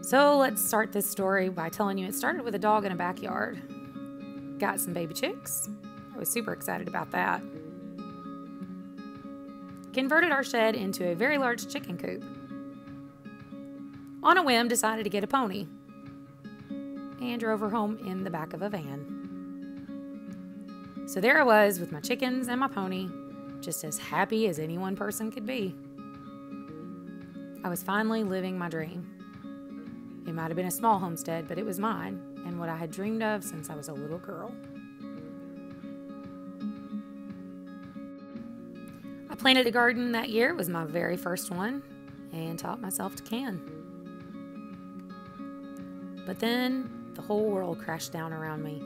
So let's start this story by telling you it started with a dog in a backyard. Got some baby chicks. I was super excited about that. Converted our shed into a very large chicken coop. On a whim, decided to get a pony and drove her home in the back of a van. So there I was with my chickens and my pony, just as happy as any one person could be. I was finally living my dream. It might have been a small homestead, but it was mine and what I had dreamed of since I was a little girl. I planted a garden that year. It was my very first one and taught myself to can. But then the whole world crashed down around me.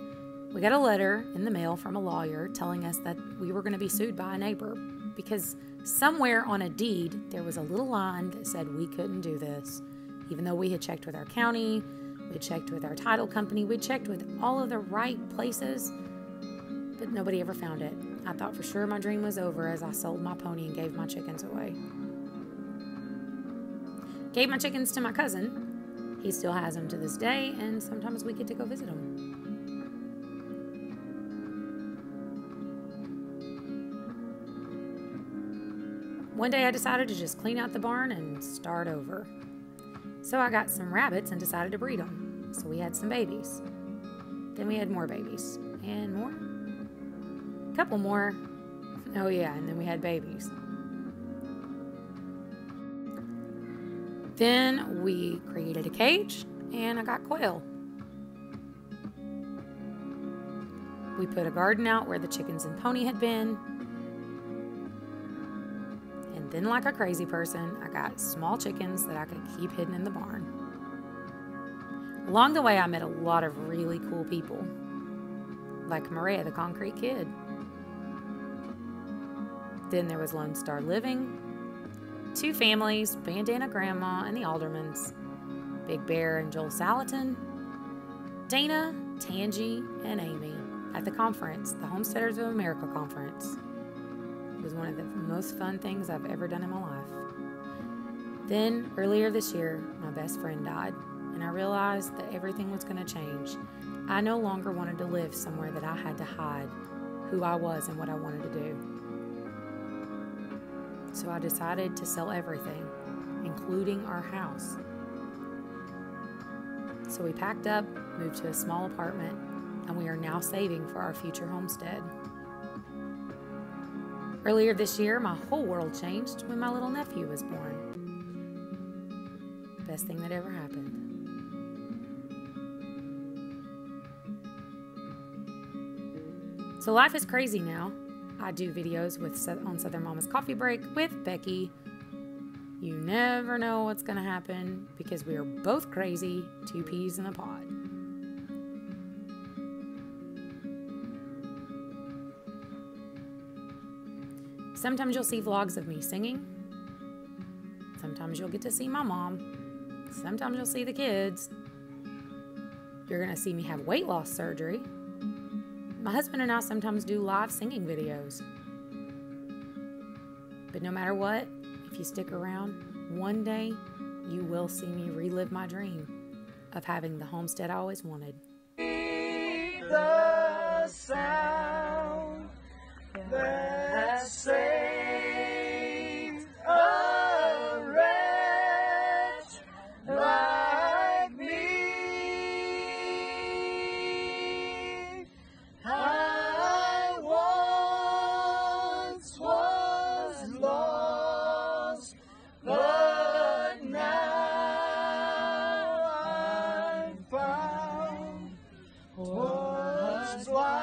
We got a letter in the mail from a lawyer telling us that we were going to be sued by a neighbor because somewhere on a deed there was a little line that said we couldn't do this. Even though we had checked with our county, we checked with our title company, we checked with all of the right places, but nobody ever found it. I thought for sure my dream was over as I sold my pony and gave my chickens away. Gave my chickens to my cousin. He still has them to this day, and sometimes we get to go visit them. One day I decided to just clean out the barn and start over. So I got some rabbits and decided to breed them. So we had some babies. Then we had more babies. And more. A couple more. Oh yeah, and then we had babies. Then we created a cage and I got quail. We put a garden out where the chickens and pony had been. Then, like a crazy person, I got small chickens that I could keep hidden in the barn. Along the way, I met a lot of really cool people, like Maria, the concrete kid. Then there was Lone Star Living, two families, Bandana Grandma and the Aldermans, Big Bear and Joel Salatin, Dana, Tangi, and Amy at the conference, the Homesteaders of America conference. It was one of the most fun things I've ever done in my life. Then, earlier this year, my best friend died, and I realized that everything was going to change. I no longer wanted to live somewhere that I had to hide who I was and what I wanted to do. So I decided to sell everything, including our house. So we packed up, moved to a small apartment, and we are now saving for our future homestead. Earlier this year, my whole world changed when my little nephew was born. Best thing that ever happened. So life is crazy now. I do videos on Southern Mama's Coffee Break with Becky. You never know what's going to happen because we are both crazy, two peas in a pod. Sometimes you'll see vlogs of me singing. Sometimes you'll get to see my mom. Sometimes you'll see the kids. You're going to see me have weight loss surgery. My husband and I sometimes do live singing videos. But no matter what, if you stick around, one day you will see me relive my dream of having the homestead I always wanted. The sound that saved a wretch like me. I once was lost, but now I'm found. Was blind.